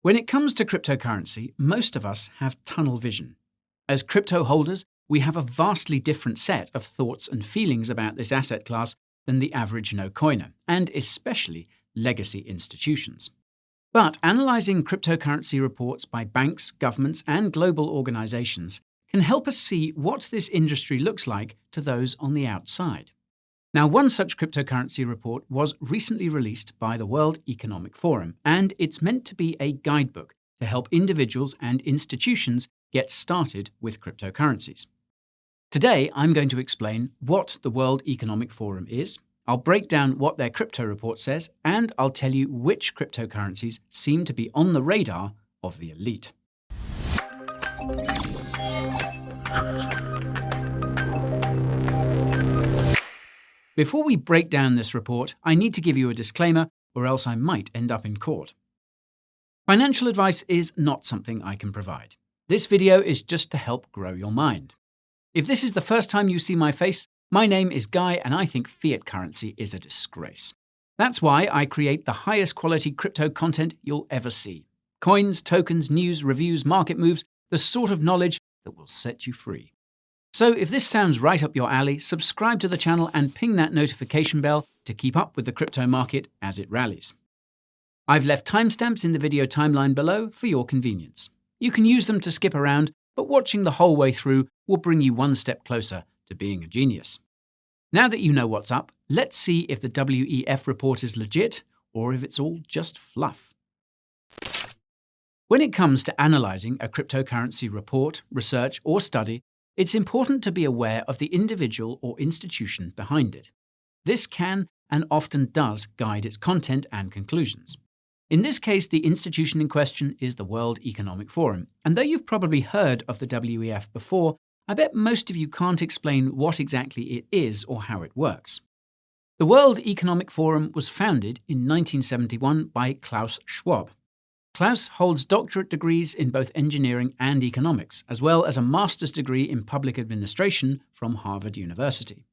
When it comes to cryptocurrency, most of us have tunnel vision. As crypto holders, we have a vastly different set of thoughts and feelings about this asset class than the average no-coiner, and especially legacy institutions. But analysing cryptocurrency reports by banks, governments, and global organisations can help us see what this industry looks like to those on the outside. Now, one such cryptocurrency report was recently released by the World Economic Forum, and it's meant to be a guidebook to help individuals and institutions get started with cryptocurrencies. Today, I'm going to explain what the World Economic Forum is, I'll break down what their crypto report says, and I'll tell you which cryptocurrencies seem to be on the radar of the elite. Before we break down this report, I need to give you a disclaimer, or else I might end up in court. Financial advice is not something I can provide. This video is just to help grow your mind. If this is the first time you see my face, my name is Guy and I think fiat currency is a disgrace. That's why I create the highest quality crypto content you'll ever see. Coins, tokens, news, reviews, market moves, the sort of knowledge that will set you free. So if this sounds right up your alley, subscribe to the channel and ping that notification bell to keep up with the crypto market as it rallies. I've left timestamps in the video timeline below for your convenience. You can use them to skip around, but watching the whole way through will bring you one step closer to being a genius. Now that you know what's up, let's see if the WEF report is legit or if it's all just fluff. When it comes to analysing a cryptocurrency report, research, or study, it's important to be aware of the individual or institution behind it. This can and often does guide its content and conclusions. In this case, the institution in question is the World Economic Forum, and though you've probably heard of the WEF before, I bet most of you can't explain what exactly it is or how it works. The World Economic Forum was founded in 1971 by Klaus Schwab. Klaus holds doctorate degrees in both engineering and economics, as well as a master's degree in public administration from Harvard University.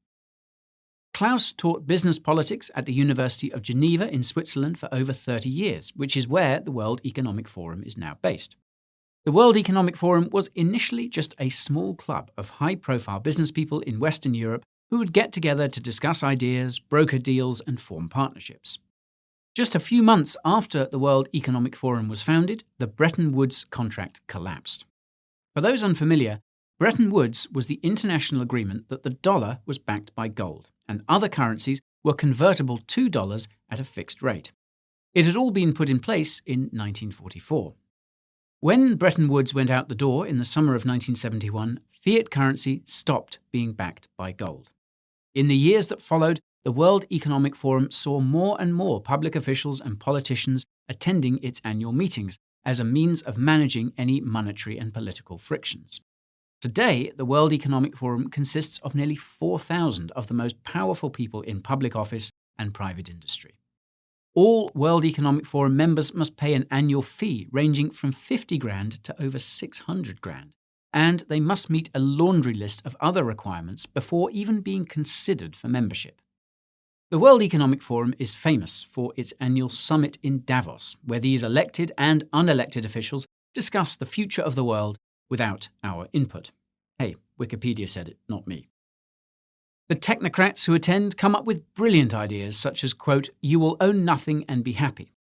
Klaus taught business politics at the University of Geneva in Switzerland for over 30 years, which is where the World Economic Forum is now based. The World Economic Forum was initially just a small club of high-profile business people in Western Europe who would get together to discuss ideas, broker deals, and form partnerships. Just a few months after the World Economic Forum was founded, the Bretton Woods contract collapsed. For those unfamiliar, Bretton Woods was the international agreement that the dollar was backed by gold, and other currencies were convertible to dollars at a fixed rate. It had all been put in place in 1944. When Bretton Woods went out the door in the summer of 1971, fiat currency stopped being backed by gold. In the years that followed, the World Economic Forum saw more and more public officials and politicians attending its annual meetings as a means of managing any monetary and political frictions. Today, the World Economic Forum consists of nearly 4,000 of the most powerful people in public office and private industry. All World Economic Forum members must pay an annual fee ranging from 50 grand to over 600 grand, and they must meet a laundry list of other requirements before even being considered for membership. The World Economic Forum is famous for its annual summit in Davos, where these elected and unelected officials discuss the future of the world without our input. Hey, Wikipedia said it, not me. The technocrats who attend come up with brilliant ideas such as, quote, "You will own nothing and be happy."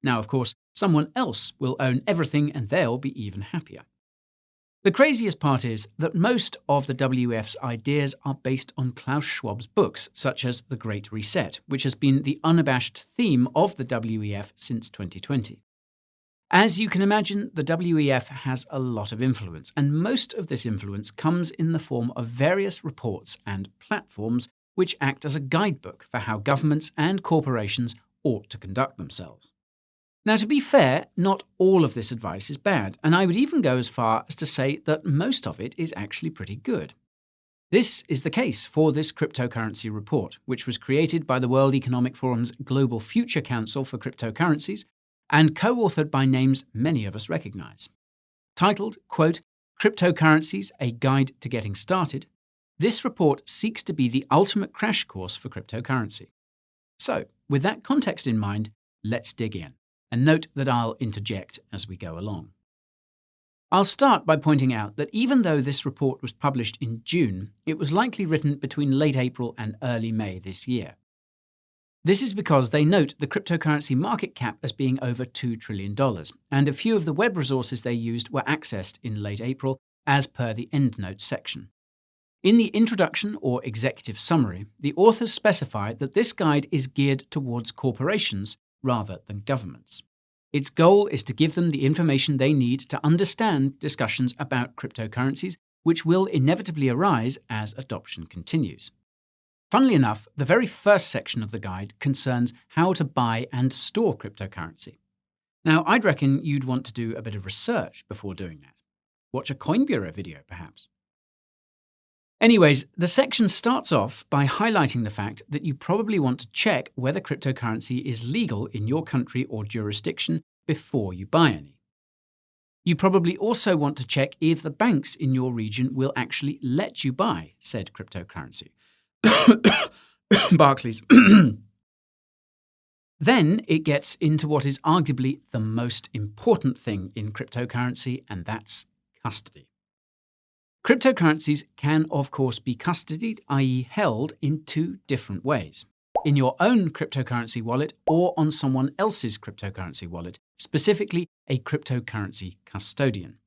Now, of course, someone else will own everything and they'll be even happier. The craziest part is that most of the WEF's ideas are based on Klaus Schwab's books, such as The Great Reset, which has been the unabashed theme of the WEF since 2020. As you can imagine, the WEF has a lot of influence, and most of this influence comes in the form of various reports and platforms which act as a guidebook for how governments and corporations ought to conduct themselves. Now, to be fair, not all of this advice is bad, and I would even go as far as to say that most of it is actually pretty good. This is the case for this cryptocurrency report, which was created by the World Economic Forum's Global Future Council for Cryptocurrencies and co-authored by names many of us recognize. Titled, quote, "Cryptocurrencies, a Guide to Getting Started," this report seeks to be the ultimate crash course for cryptocurrency. So, with that context in mind, let's dig in. and note that I'll interject as we go along. I'll start by pointing out that even though this report was published in June, it was likely written between late April and early May this year. This is because they note the cryptocurrency market cap as being over $2 trillion, and a few of the web resources they used were accessed in late April, as per the EndNote section. In the introduction or executive summary, the authors specify that this guide is geared towards corporations rather than governments. Its goal is to give them the information they need to understand discussions about cryptocurrencies, which will inevitably arise as adoption continues. Funnily enough, the very first section of the guide concerns how to buy and store cryptocurrency. Now, I'd reckon you'd want to do a bit of research before doing that. Watch a Coin Bureau video, perhaps. Anyways, the section starts off by highlighting the fact that you probably want to check whether cryptocurrency is legal in your country or jurisdiction before you buy any. You probably also want to check if the banks in your region will actually let you buy said cryptocurrency. Barclays. Then it gets into what is arguably the most important thing in cryptocurrency, and that's custody. Cryptocurrencies can, of course, be custodied, i.e. held, in two different ways. In your own cryptocurrency wallet or on someone else's cryptocurrency wallet, specifically a cryptocurrency custodian.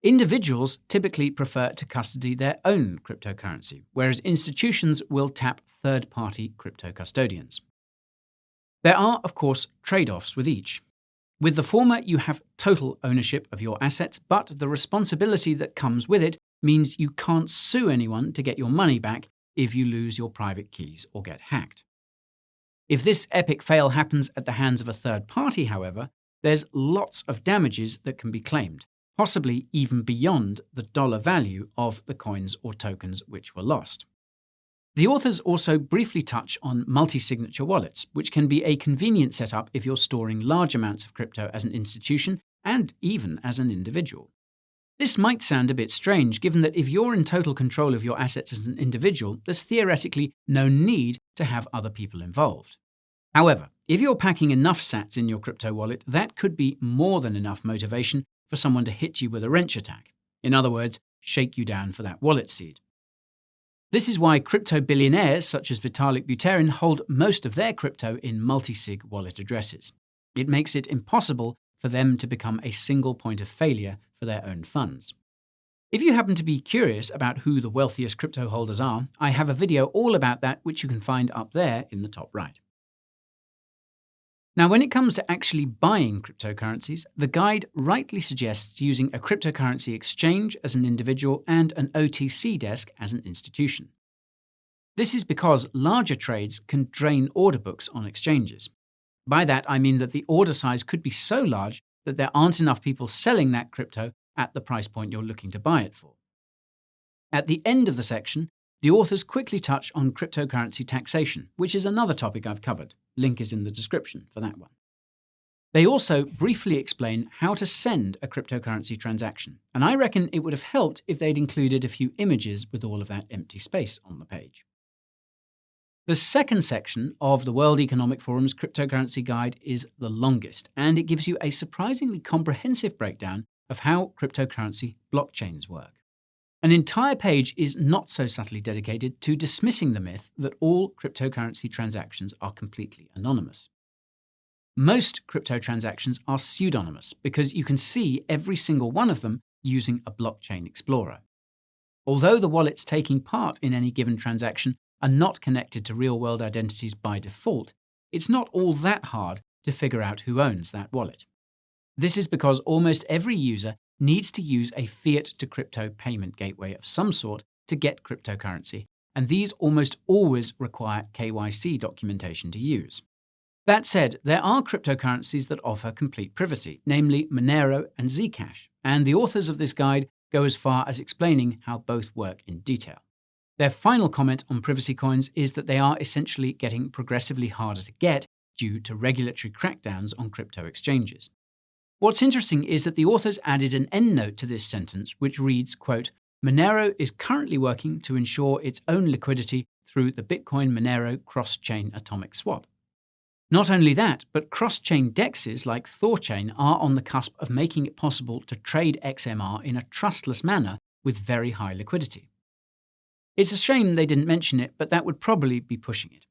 Individuals typically prefer to custody their own cryptocurrency, whereas institutions will tap third-party crypto custodians. There are, of course, trade-offs with each. With the former, you have total ownership of your assets, but the responsibility that comes with it means you can't sue anyone to get your money back if you lose your private keys or get hacked. If this epic fail happens at the hands of a third party, however, there's lots of damages that can be claimed, possibly even beyond the dollar value of the coins or tokens which were lost. The authors also briefly touch on multi-signature wallets, which can be a convenient setup if you're storing large amounts of crypto as an institution and even as an individual. This might sound a bit strange, given that if you're in total control of your assets as an individual, there's theoretically no need to have other people involved. However, if you're packing enough sats in your crypto wallet, that could be more than enough motivation for someone to hit you with a wrench attack. In other words, shake you down for that wallet seed. This is why crypto billionaires such as Vitalik Buterin hold most of their crypto in multi-sig wallet addresses. It makes it impossible for them to become a single point of failure for their own funds. If you happen to be curious about who the wealthiest crypto holders are, I have a video all about that which you can find up there in the top right. Now, when it comes to actually buying cryptocurrencies, the guide rightly suggests using a cryptocurrency exchange as an individual and an OTC desk as an institution. This is because larger trades can drain order books on exchanges. By that, I mean that the order size could be so large that there aren't enough people selling that crypto at the price point you're looking to buy it for. At the end of the section, the authors quickly touch on cryptocurrency taxation, which is another topic I've covered. Link is in the description for that one. They also briefly explain how to send a cryptocurrency transaction, and I reckon it would have helped if they'd included a few images with all of that empty space on the page. The second section of the World Economic Forum's Cryptocurrency Guide is the longest, and it gives you a surprisingly comprehensive breakdown of how cryptocurrency blockchains work. An entire page is not so subtly dedicated to dismissing the myth that all cryptocurrency transactions are completely anonymous. Most crypto transactions are pseudonymous because you can see every single one of them using a blockchain explorer. Although the wallets taking part in any given transaction are not connected to real-world identities by default, it's not all that hard to figure out who owns that wallet. This is because almost every user needs to use a fiat-to-crypto payment gateway of some sort to get cryptocurrency, and these almost always require KYC documentation to use. That said, there are cryptocurrencies that offer complete privacy, namely Monero and Zcash, and the authors of this guide go as far as explaining how both work in detail. Their final comment on privacy coins is that they are essentially getting progressively harder to get due to regulatory crackdowns on crypto exchanges. What's interesting is that the authors added an endnote to this sentence which reads, quote, Monero is currently working to ensure its own liquidity through the Bitcoin Monero cross-chain atomic swap. Not only that, but cross-chain DEXs like Thorchain are on the cusp of making it possible to trade XMR in a trustless manner with very high liquidity. It's a shame they didn't mention it, but that would probably be pushing it.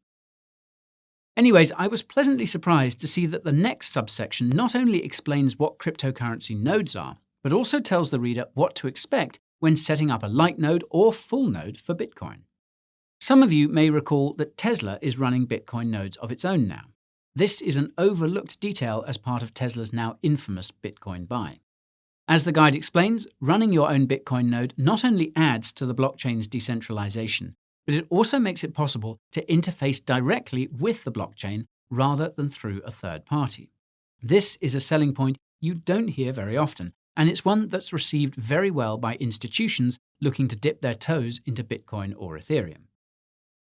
Anyways, I was pleasantly surprised to see that the next subsection not only explains what cryptocurrency nodes are, but also tells the reader what to expect when setting up a light node or full node for Bitcoin. Some of you may recall that Tesla is running Bitcoin nodes of its own now. This is an overlooked detail as part of Tesla's now infamous Bitcoin buy. As the guide explains, running your own Bitcoin node not only adds to the blockchain's decentralization, but it also makes it possible to interface directly with the blockchain rather than through a third party. This is a selling point you don't hear very often, and it's one that's received very well by institutions looking to dip their toes into Bitcoin or Ethereum.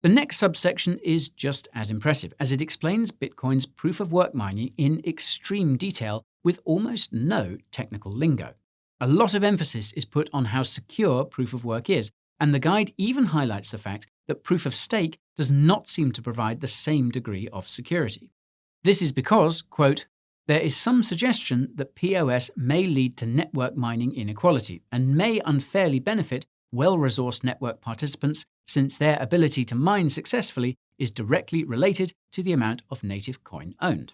The next subsection is just as impressive, as it explains Bitcoin's proof-of-work mining in extreme detail with almost no technical lingo. A lot of emphasis is put on how secure proof-of-work is, and the guide even highlights the fact that proof-of-stake does not seem to provide the same degree of security. This is because, quote, there is some suggestion that POS may lead to network mining inequality and may unfairly benefit well-resourced network participants since their ability to mine successfully is directly related to the amount of native coin owned.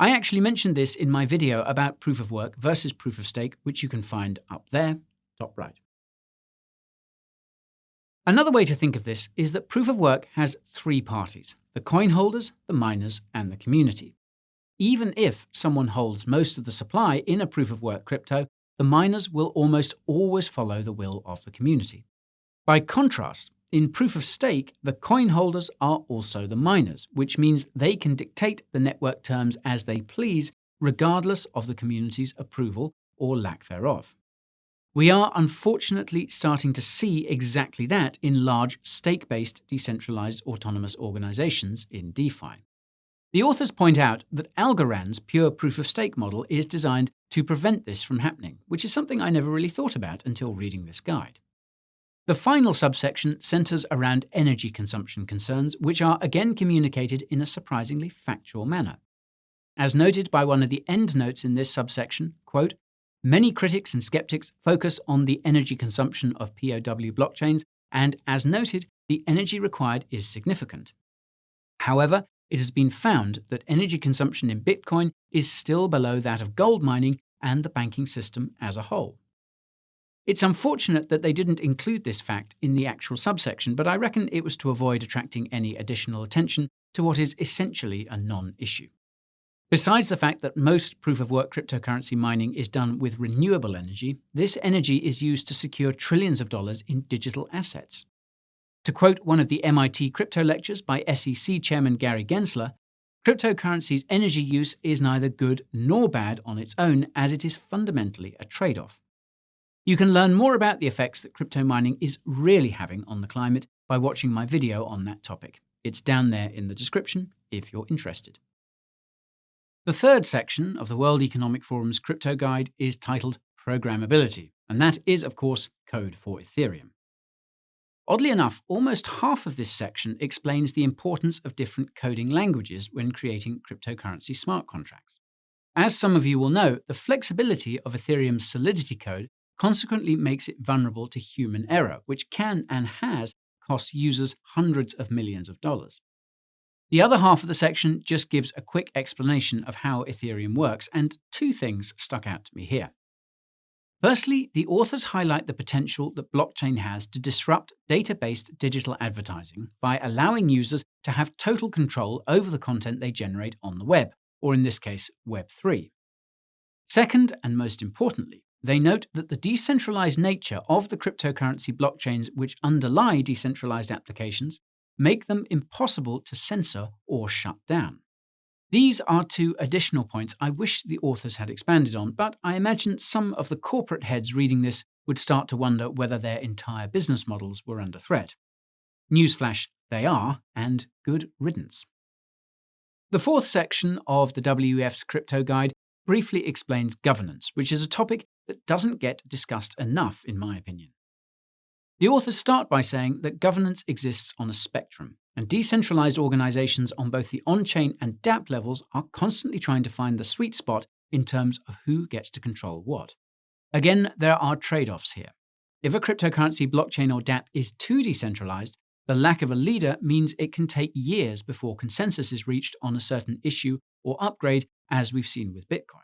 I actually mentioned this in my video about proof-of-work versus proof-of-stake, which you can find up there, top right. Another way to think of this is that proof-of-work has three parties: the coin holders, the miners, and the community. Even if someone holds most of the supply in a proof-of-work crypto, the miners will almost always follow the will of the community. By contrast, in proof-of-stake, the coin holders are also the miners, which means they can dictate the network terms as they please, regardless of the community's approval or lack thereof. We are unfortunately starting to see exactly that in large stake-based decentralized autonomous organizations in DeFi. The authors point out that Algorand's pure proof-of-stake model is designed to prevent this from happening, which is something I never really thought about until reading this guide. The final subsection centers around energy consumption concerns, which are again communicated in a surprisingly factual manner. As noted by one of the endnotes in this subsection, quote, many critics and skeptics focus on the energy consumption of POW blockchains, and as noted, the energy required is significant. However, it has been found that energy consumption in Bitcoin is still below that of gold mining and the banking system as a whole. It's unfortunate that they didn't include this fact in the actual subsection, but I reckon it was to avoid attracting any additional attention to what is essentially a non-issue. Besides the fact that most proof-of-work cryptocurrency mining is done with renewable energy, this energy is used to secure trillions of dollars in digital assets. To quote one of the MIT crypto lectures by SEC Chairman Gary Gensler, cryptocurrency's energy use is neither good nor bad on its own, as it is fundamentally a trade-off. You can learn more about the effects that crypto mining is really having on the climate by watching my video on that topic. It's down there in the description if you're interested. The third section of the World Economic Forum's crypto guide is titled Programmability, and that is, of course, code for Ethereum. Oddly enough, almost half of this section explains the importance of different coding languages when creating cryptocurrency smart contracts. As some of you will know, the flexibility of Ethereum's Solidity code consequently makes it vulnerable to human error, which can and has cost users hundreds of millions of dollars. The other half of the section just gives a quick explanation of how Ethereum works, and two things stuck out to me here. Firstly, the authors highlight the potential that blockchain has to disrupt data-based digital advertising by allowing users to have total control over the content they generate on the web, or in this case, Web 3. Second, and most importantly, they note that the decentralized nature of the cryptocurrency blockchains which underlie decentralized applications make them impossible to censor or shut down. These are two additional points I wish the authors had expanded on, but I imagine some of the corporate heads reading this would start to wonder whether their entire business models were under threat. Newsflash, they are, and good riddance. The fourth section of the WEF's crypto guide briefly explains governance, which is a topic that doesn't get discussed enough, in my opinion. The authors start by saying that governance exists on a spectrum, and decentralized organizations on both the on-chain and dApp levels are constantly trying to find the sweet spot in terms of who gets to control what. Again, there are trade-offs here. If a cryptocurrency, blockchain, or dApp is too decentralized, the lack of a leader means it can take years before consensus is reached on a certain issue or upgrade, as we've seen with Bitcoin.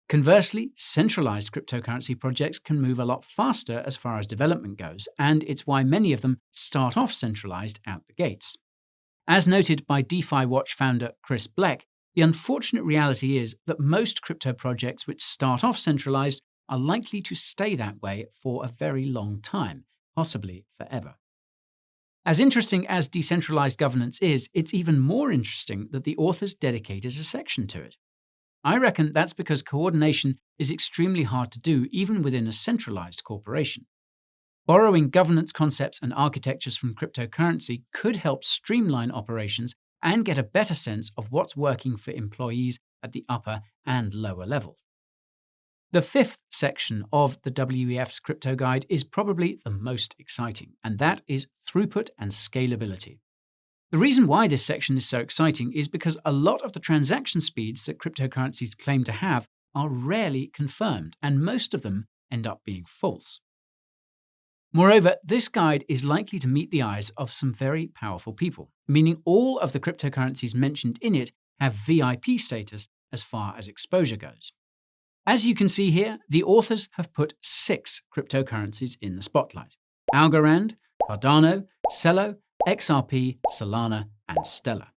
Conversely, centralized cryptocurrency projects can move a lot faster as far as development goes, and it's why many of them start off centralized out the gates. As noted by DeFi Watch founder Chris Black, the unfortunate reality is that most crypto projects which start off centralized are likely to stay that way for a very long time, possibly forever. As interesting as decentralized governance is, it's even more interesting that the authors dedicated a section to it. I reckon that's because coordination is extremely hard to do even within a centralized corporation. Borrowing governance concepts and architectures from cryptocurrency could help streamline operations and get a better sense of what's working for employees at the upper and lower level. The fifth section of the WEF's crypto guide is probably the most exciting, and that is throughput and scalability. The reason why this section is so exciting is because a lot of the transaction speeds that cryptocurrencies claim to have are rarely confirmed, and most of them end up being false. Moreover, this guide is likely to meet the eyes of some very powerful people, meaning all of the cryptocurrencies mentioned in it have VIP status as far as exposure goes. As you can see here, the authors have put 6 cryptocurrencies in the spotlight: Algorand, Cardano, Celo, XRP, Solana, and Stellar.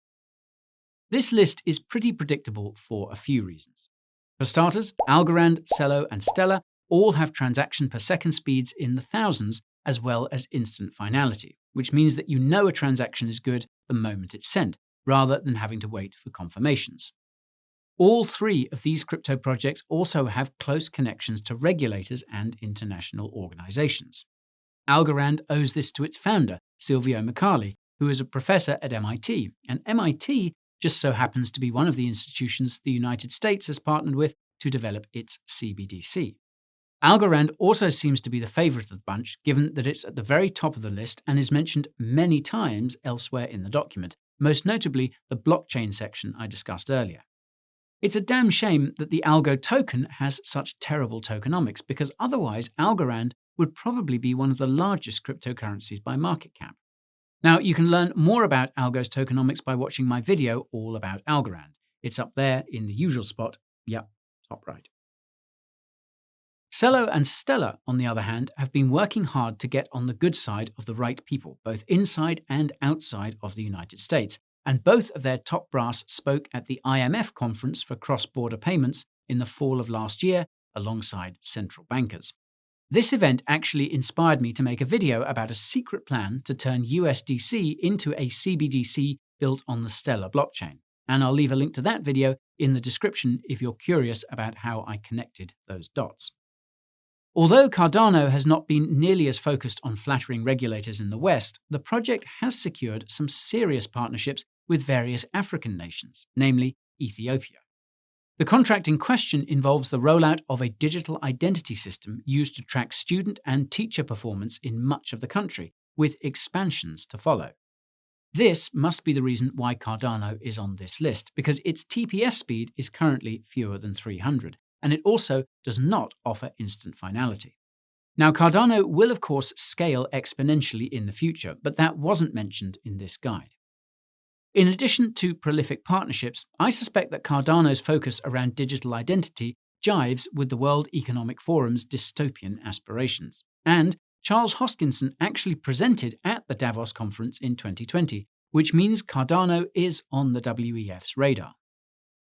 This list is pretty predictable for a few reasons. For starters, Algorand, Celo, and Stellar all have transaction per second speeds in the thousands, as well as instant finality, which means that you know a transaction is good the moment it's sent, rather than having to wait for confirmations. All 3 of these crypto projects also have close connections to regulators and international organizations. Algorand owes this to its founder, Silvio Micali, who is a professor at MIT, and MIT just so happens to be one of the institutions the United States has partnered with to develop its CBDC. Algorand also seems to be the favorite of the bunch, given that it's at the very top of the list and is mentioned many times elsewhere in the document, most notably the blockchain section I discussed earlier. It's a damn shame that the Algo token has such terrible tokenomics, because otherwise Algorand would probably be one of the largest cryptocurrencies by market cap. Now, you can learn more about Algo's tokenomics by watching my video all about Algorand. It's up there in the usual spot, top right. Celo and Stellar, on the other hand, have been working hard to get on the good side of the right people, both inside and outside of the United States, and both of their top brass spoke at the IMF conference for cross-border payments in the fall of last year, alongside central bankers. This event actually inspired me to make a video about a secret plan to turn USDC into a CBDC built on the Stellar blockchain, and I'll leave a link to that video in the description if you're curious about how I connected those dots. Although Cardano has not been nearly as focused on flattering regulators in the West, the project has secured some serious partnerships with various African nations, namely Ethiopia. The contract in question involves the rollout of a digital identity system used to track student and teacher performance in much of the country, with expansions to follow. This must be the reason why Cardano is on this list, because its TPS speed is currently fewer than 300, and it also does not offer instant finality. Now, Cardano will of course scale exponentially in the future, but that wasn't mentioned in this guide. In addition to prolific partnerships, I suspect that Cardano's focus around digital identity jives with the World Economic Forum's dystopian aspirations. And Charles Hoskinson actually presented at the Davos conference in 2020, which means Cardano is on the WEF's radar.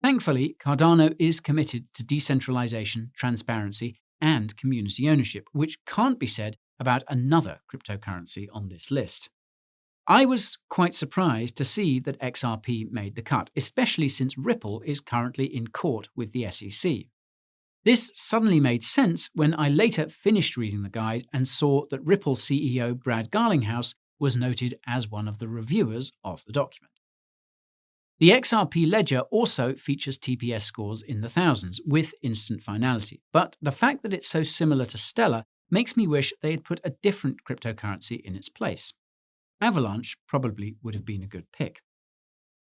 Thankfully, Cardano is committed to decentralization, transparency, and community ownership, which can't be said about another cryptocurrency on this list. I was quite surprised to see that XRP made the cut, especially since Ripple is currently in court with the SEC. This suddenly made sense when I later finished reading the guide and saw that Ripple CEO Brad Garlinghouse was noted as one of the reviewers of the document. The XRP ledger also features TPS scores in the thousands with instant finality, but the fact that it's so similar to Stellar makes me wish they had put a different cryptocurrency in its place. Avalanche probably would have been a good pick.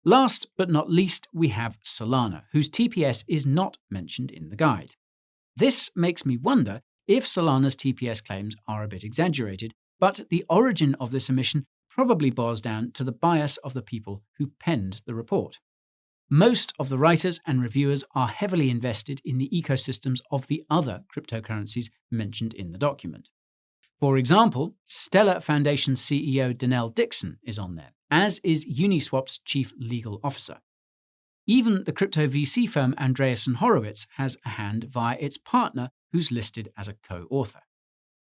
Last but not least, we have Solana, whose TPS is not mentioned in the guide. This makes me wonder if Solana's TPS claims are a bit exaggerated, but the origin of this omission probably boils down to the bias of the people who penned the report. Most of the writers and reviewers are heavily invested in the ecosystems of the other cryptocurrencies mentioned in the document. For example, Stellar Foundation CEO Danelle Dixon is on there, as is Uniswap's chief legal officer. Even the crypto VC firm Andreessen Horowitz has a hand via its partner, who's listed as a co-author.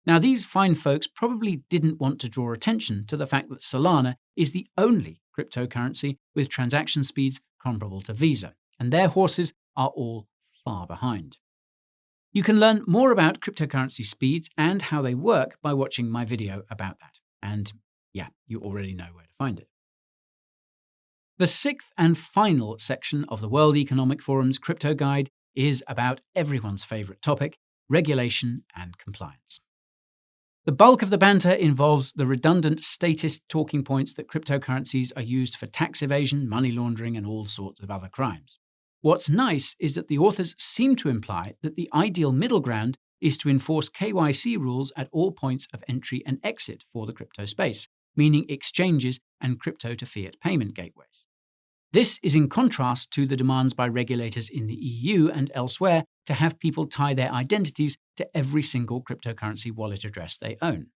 Now, these fine folks probably didn't want to draw attention to the fact that Solana is the only cryptocurrency with transaction speeds comparable to Visa, and their horses are all far behind. You can learn more about cryptocurrency speeds and how they work by watching my video about that. And yeah, you already know where to find it. The sixth and final section of the World Economic Forum's Crypto Guide is about everyone's favorite topic, regulation and compliance. The bulk of the banter involves the redundant statist talking points that cryptocurrencies are used for tax evasion, money laundering, and all sorts of other crimes. What's nice is that the authors seem to imply that the ideal middle ground is to enforce KYC rules at all points of entry and exit for the crypto space, meaning exchanges and crypto to fiat payment gateways. This is in contrast to the demands by regulators in the EU and elsewhere to have people tie their identities to every single cryptocurrency wallet address they own.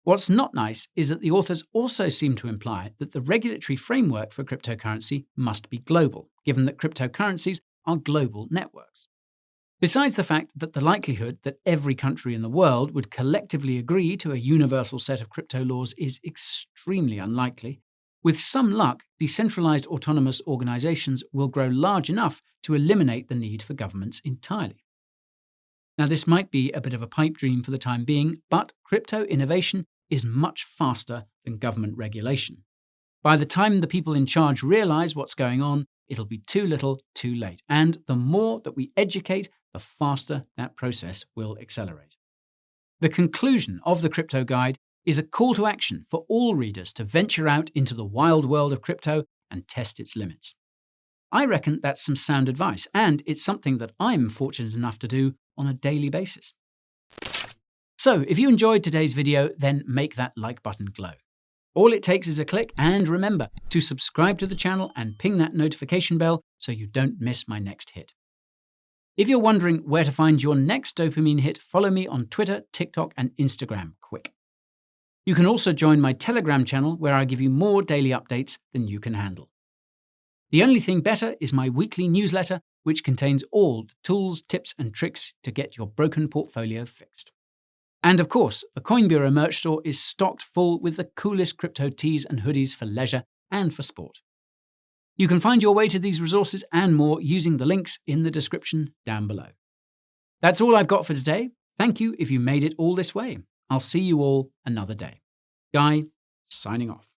What's not nice is that the authors also seem to imply that the regulatory framework for cryptocurrency must be global, given that cryptocurrencies are global networks. Besides the fact that the likelihood that every country in the world would collectively agree to a universal set of crypto laws is extremely unlikely, with some luck, decentralized autonomous organizations will grow large enough to eliminate the need for governments entirely. Now, this might be a bit of a pipe dream for the time being, but crypto innovation is much faster than government regulation. By the time the people in charge realize what's going on, it'll be too little, too late. And the more that we educate, the faster that process will accelerate. The conclusion of the Crypto Guide is a call to action for all readers to venture out into the wild world of crypto and test its limits. I reckon that's some sound advice, and it's something that I'm fortunate enough to do on a daily basis. So, if you enjoyed today's video, then make that like button glow. All it takes is a click, and remember to subscribe to the channel and ping that notification bell so you don't miss my next hit. If you're wondering where to find your next dopamine hit, follow me on Twitter, TikTok, and Instagram quick. You can also join my Telegram channel where I give you more daily updates than you can handle. The only thing better is my weekly newsletter, which contains all the tools, tips, and tricks to get your broken portfolio fixed. And of course, the Coin Bureau merch store is stocked full with the coolest crypto tees and hoodies for leisure and for sport. You can find your way to these resources and more using the links in the description down below. That's all I've got for today. Thank you if you made it all this way. I'll see you all another day. Guy, signing off.